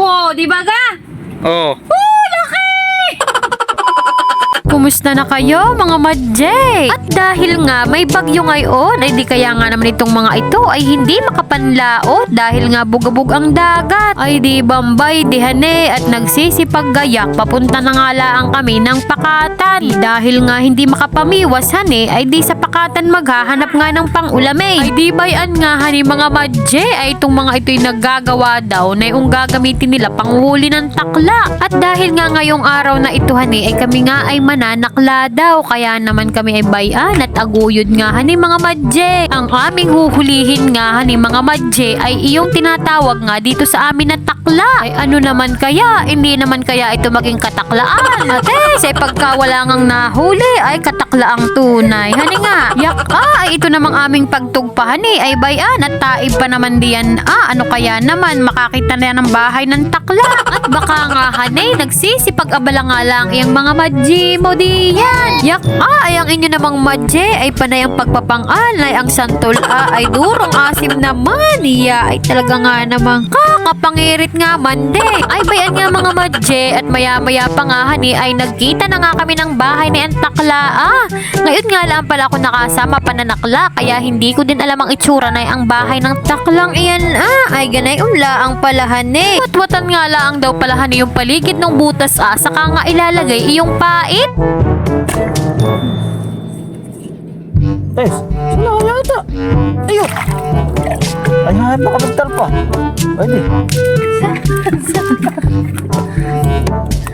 Wow, di ba ga? Oh. Laki! Kumusta na kayo mga madjay? At dahil nga may bagyo ngayon, ay di kaya nga naman itong mga ito ay hindi makapanlaot dahil nga bugabog ang dagat. Ay di bambay, di hane at nagsisipaggayak papunta na nga laang kami ng pakatan. Dahil nga hindi makapamiwas hane, ay di sa pakatan maghahanap nga ng pang-ulamay. Ay di bayan nga hani mga madjay, ay itong mga ito'y naggagawa daw na yung gagamitin nila panghuli ng takla. At dahil nga ngayong araw na ito hane, ay kami nga ay mananakla daw, kaya naman kami ay bayan at aguyod nga hani mga madje. Ang aming huhulihin nga hani mga madje ay iyong tinatawag nga dito sa amin na takla. Ay ano naman kaya, hindi naman kaya ito maging kataklaan. Ate, sa pagka wala ngang nahuli ay katakla ang tunay. Hani nga, yak ay ito namang aming pagtugpahani ay bayan at taib pa naman diyan. Ano kaya naman makakita na ng bahay ng takla. At baka nga hani nagsisipag-abala nga lang iyang mga madji mo diyan. Yak ay ang inyo namang madje ay panay ang pagpapangal ay ang santol ay durong asim naman. Iya ay talaga nga namang kakapangirit nga mande. Ay bayan nga mga madje at maya-maya pa nga hani ay nagkita na nga kami ng bahay ni Antakla. Ngayon nga lang pala ako nakasama pananakla kaya hindi ko din alam ang itsura na ang bahay ng taklang iyan. Ay ganay ang palahan eh. Watwatan nga lang daw palahan yung paligid ng butas saka nga ilalagay iyong pait. Tess, sino kaya ito? Ayun. Ay, nakabagtal pa. Pwede.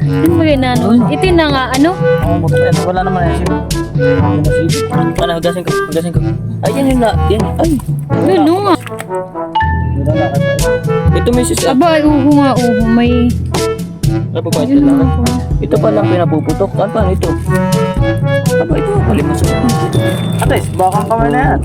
Ano ba yun ito na nga ano? Oo, wala naman yan. Ano, hugasin ko. Ay, yan yun na. Yan. Ay. Ano nga? Wala na. Ito may sisi. Aba, uho nga, may... Napapait na lang. Ito pa lang pinapuputok. Ano ito? Aba, ito palimas. Ates, baka kamay na yan.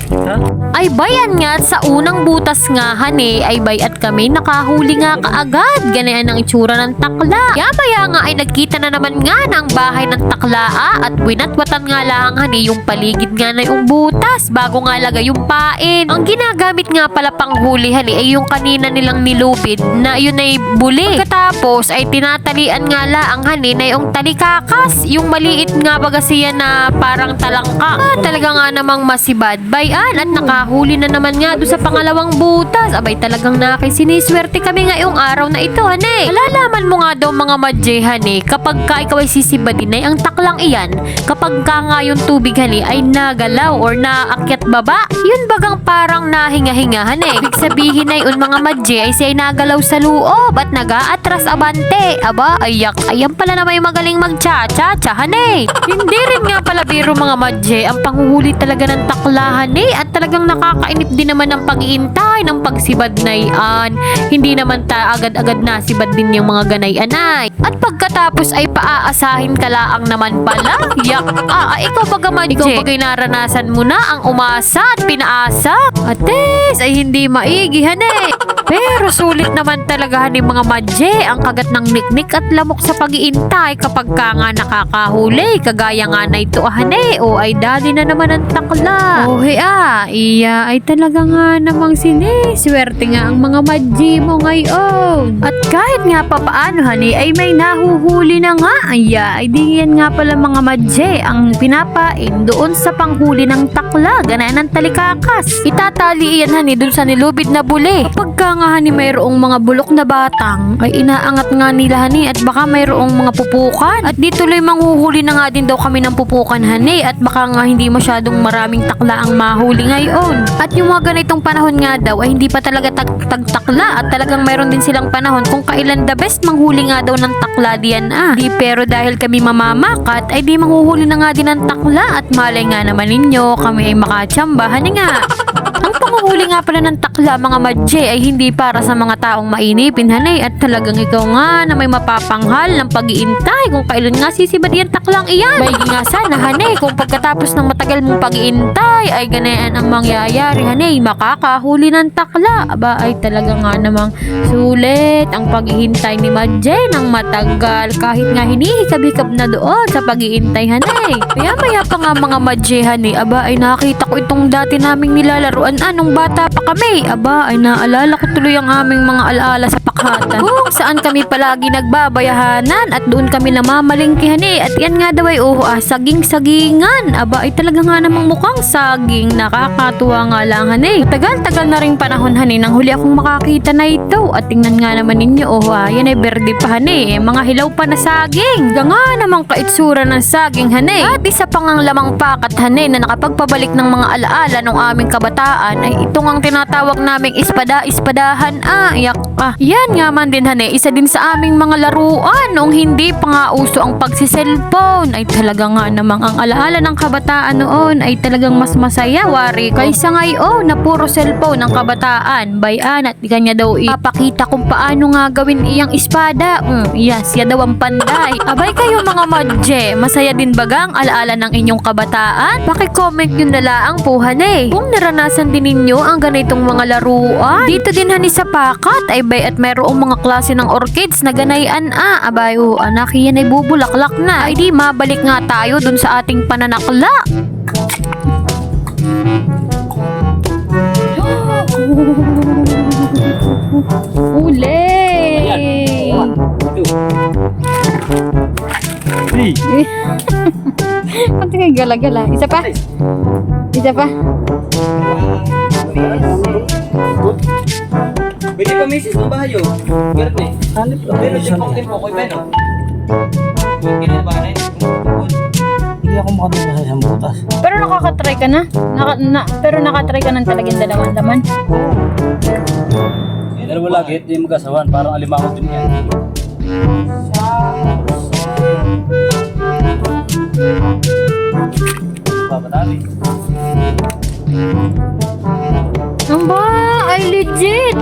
Ha? Ay bayan nga sa unang butas nga hane ay bayat kami nakahuli nga kaagad. Ganyan ang itsura ng takla. Maya nga ay nagkita na naman nga ng bahay ng takla at winatwatan nga lang hane yung paligid nga na yung butas bago nga lagay yung pain. Ang ginagamit nga pala panghuli hane ay yung kanina nilang nilupid na yun ay buli. Katapos ay tinatalian nga lang hane na yung talikakas. Yung maliit nga baga siya na parang talangka. Talaga nga namang masibad. Bayan at nakahuli na naman nga doon sa pangalawang butas. Abay talagang nakisiniswerte kami ngayong araw na ito, hane. Malalaman mo nga daw mga madje, hane, kapag ka ikaw ay sisibadin ay ang taklang iyan, kapag ka nga yung tubig, hane, ay nagalaw or naakyat baba, yun bagang parang nahinga-hinga, hane. Ibig sabihin ay un mga madje ay siya ay nagalaw sa loob at nag-aatras abante. Aba, ayak, ayan pala na may magaling magcha-cha-cha, hane. Hindi rin nga pala biro mga madje ang panghuhuli talaga ng takla, hane. At talagang nakakainip din naman ang pag-iintay ng pagsibad na iyan. Hindi naman agad-agad nasibad din yung mga ganayan ay. At pagkatapos ay paaasahin ka laang naman pala. Yak, ikaw baga madje, ikaw bagay naranasan mo na ang umasa at pinaasa. Ates, ay hindi maigihan eh. Pero sulit naman talaga ni mga madje ang kagat ng niknik at lamok sa pag-iintay kapag ka nga nakakahuli. Kagaya nga na ito hane o ay dali na naman ang takla. Iya ay talaga nga namang siniswerte nga ang mga madji mo ngayon. At kahit nga papaano hane ay may nahuhuli na nga. Ay di yan nga pala mga madje ang pinapain doon sa panghuli ng takla. Ganayan ng talikakas. Itatali yan hane doon sa nilubid na buli. Kapag ka nga hane mayroong mga bulok na batang ay inaangat nga nila hane at baka mayroong mga pupukan. At di tuloy manghuhuli na nga din daw kami ng pupukan hane at baka nga hindi masyadong maraming takla ang mahuli ngayon. At yung mga ganitong panahon nga daw ay hindi pa talaga tagtakla at talagang mayroon din silang panahon kung kailan the best manghuli nga daw ng takla diyan Di pero dahil kami mamamakat ay di manghuhuli na nga din ng takla at malay nga naman ninyo kami ay makatsambahan nga. Ang panguhuli nga pala ng takla mga madje ay hindi para sa mga taong mainipin hanay at talagang ikaw nga na may mapapanghal ng pag-iintay kung kailan nga sisibad yan taklang iyan. May nga sana hanay kung pagkatapos ng matagal mong pag-iintay ay ganyan ang mangyayari hanay makakahuli ng takla. Aba ay talaga nga namang sulit ang paghihintay ni madje ng matagal kahit nga hinihikab-hikab na doon sa pag-iintay hanay. Maya pa nga mga madje hanay aba ay nakita ko itong dati naming nilalaruan nung nung bata pa kami, aba ay naalala ko tuloy ang aming mga alaala sa pakhatan. Kung saan kami palagi nagbabayahanan at doon kami namamalingkihan at yan nga daw ay saging-sagingan. Aba ay talaga nga namang mukhang saging. Nakakatuwa nga lang Tagal-tagal na ring panahon nang huli akong makakita na ito. At tingnan nga naman ninyo yan ay berde pa mga hilaw pa na saging. Nga namang kaitsura ng saging at isa pang ang lamang pakat na nakapagpabalik ng mga alaala ng aming kabataan ay itong ang tinatawag naming espadahan. Yak yan nga man din isa din sa aming mga laruan noong hindi pa nga uso ang pagsiselfone. Ay talaga nga namang ang alaala ng kabataan noon ay talagang mas masaya wari kaysa ngayon na puro cellphone ng kabataan. Bayan at di kanya daw ipapakita kung paano nga gawin iyang espada. Yes, siya daw ang panday. Abay kayo mga madje, masaya din bagang alaala ng inyong kabataan? Paki-comment nyo na lang po kung naranasan din ninyo ang ganitong mga laruan. Dito din sa pakat ay bay at mayroong mga klase ng orchids na ganayan. Abay anak yan ay bubulaklak na. Ay di mabalik nga tayo dun sa ating pananakla. Uli! Pati kayo gala-gala. Isa pa? Isa pa? Pwede pa misis ng bahay yun. Ganap eh. Pero din pang tempo ko iba no? Hindi ako makatulog sa isang butas. Pero nakakatry ka na? Pero nakatry ka ng talagang dalawang laman? Dalawa lagi, hindi magasawan. Parang alimango din yan. Papadami. Amba, ay legit!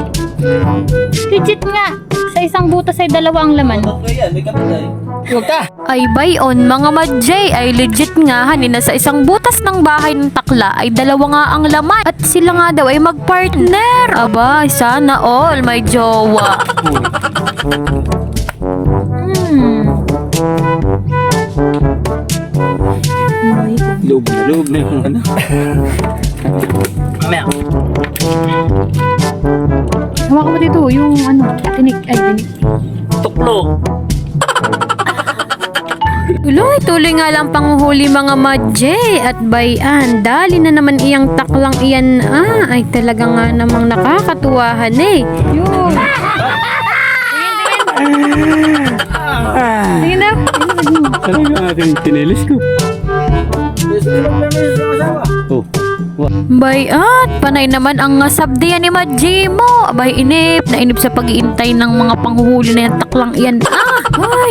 Legit nga! Sa isang butas ay dalawa ang laman. Tatlo yan, may kapitay. Huwag ka! Ay bayon mga madjay ay legit nga na sa isang butas ng bahay ng takla ay dalawa nga ang laman at sila nga daw ay magpartner. Aba, sana all may jowa. Loob na yung ano. Mamaya. Hawakan mo dito yung tinik. Tuklo. Tuloy nga lang panghuli mga madje at bayan. Dali na naman iyang taklang iyan. Ay talaga nga namang nakakatuwahan Yun. Tingin daw. Talaga natin tinilis ko. Oh. Bayat, panay naman ang sabdiyan ni Madji mo. Abay inip sa pag-iintay ng mga panghuhuli na yung taklang iyan.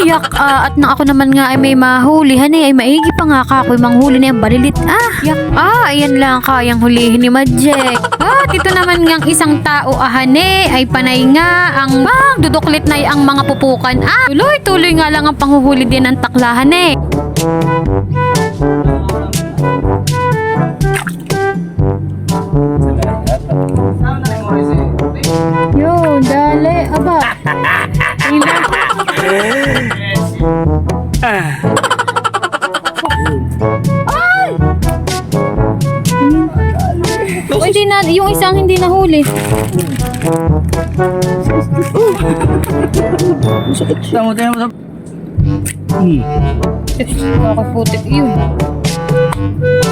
Yak at nang ako naman nga ay may mahulihan ay maigi pa nga ka ako'y manghuli na yung balilit. Yak ayan lang kayang hulihin ni Madji. At ito naman ngang isang tao ay panay nga ang duduklit na ang mga pupukan. Tuloy nga lang ang panghuhuli din ng taklahan Yo, dali. Aba. Hindi na, yung isang hindi nahuli. Sakit siya mo tayo mo sa... Kakaputik yun.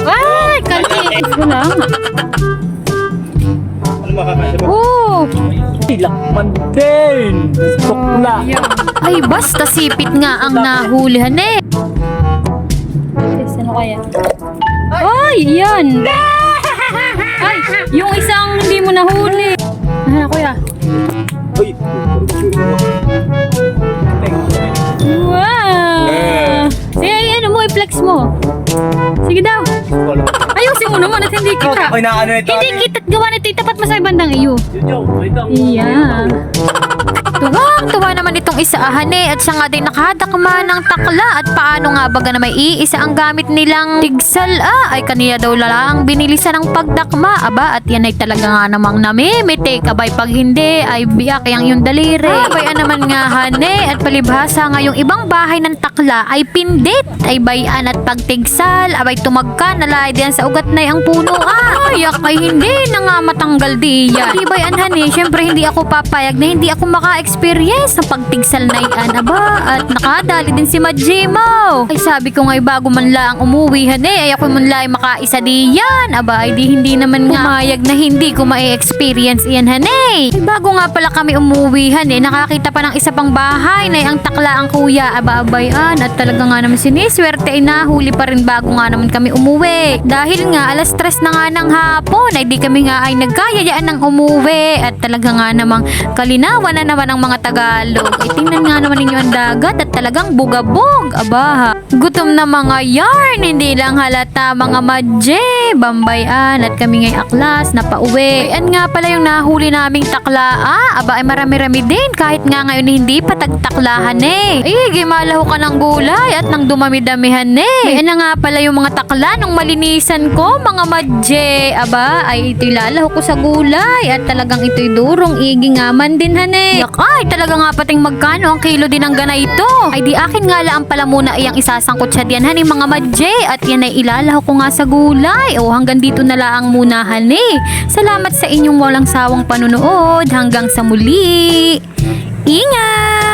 Ay! Kanti! Wala nga. Ano makakaisa ba? Lakman din! Tukla! Ay basta sipit nga ang nahulihan Ano kaya? Ay! Yan! Ay! Yung isang hindi mo nahuli. Kuya. Uy! Wow! Sige, mo, i-flex mo. Sige daw. Ayusin mo naman at hindi kita. Ako na ano ito? Hindi kita gawa nito. Itapat mo sa bandang iyo. Iya. Tuwang-tuwa naman itong isaahan at siya nga din nakadakma ng takla at paano nga baga na may iisa ang gamit nilang tigsal ay kaniya daw lalang binilisan ng pagdakma at yan ay talaga nga namang namimitik abay pag hindi ay biyak yang yung daliri bayan naman nga at palibhasa nga yung ibang bahay ng takla ay pindit ay bayan at pagtigsal abay tumagka nalay diyan sa ugat na hanay ang puno Ay, akay hindi na nga matanggal diyan. Di ba yan, honey? Siyempre, hindi ako papayag na hindi ako maka-experience sa pagtigsal na yan. Aba, at nakadali din si Majimo. Ay, sabi ko nga'y bago man lang umuwi, honey, ay ako man lang makaisa diyan. Aba, ay di hindi naman nga pumayag na hindi ko ma-experience yan, honey. Ay, bago nga pala kami umuwi, honey, nakakita pa ng isa pang bahay na ang takla ang kuya. Aba, abayan. At talaga nga naman siniswerte ay nahuli pa rin bago nga naman kami umuwi. Dahil nga, alas 3 na nga ng hapon, ay di kami nga ay nagkayayaan ng umuwi. At talaga nga namang kalinawan na naman ang mga Tagalog. Ay tingnan nga naman ninyo ang dagat at talagang bugabog. Aba, gutom na mga yarn, hindi lang halata mga madje, bambayan at kami ngay aklas na pauwi. Ayan nga pala yung nahuli naming takla. Aba ay marami-rami din kahit nga ngayon hindi pa tagtaklahan Ay, gimalaho ka ng gulay at nang dumami-damihan Ayan na nga pala yung mga takla nung malinisan ko mga madje. Aba ay ito'y lalaho ko sa gulay at talagang ito'y durong igingaman din Ay, talaga nga pating magkano ang kilo din ng ganito. Ay di akin nga lang pala muna iyang isasangkot siya diyan mga madje at yan ay ilalaho ko nga sa gulay. O hanggang dito na lang muna Salamat sa inyong walang sawang panunood. Hanggang sa muli. Ingat!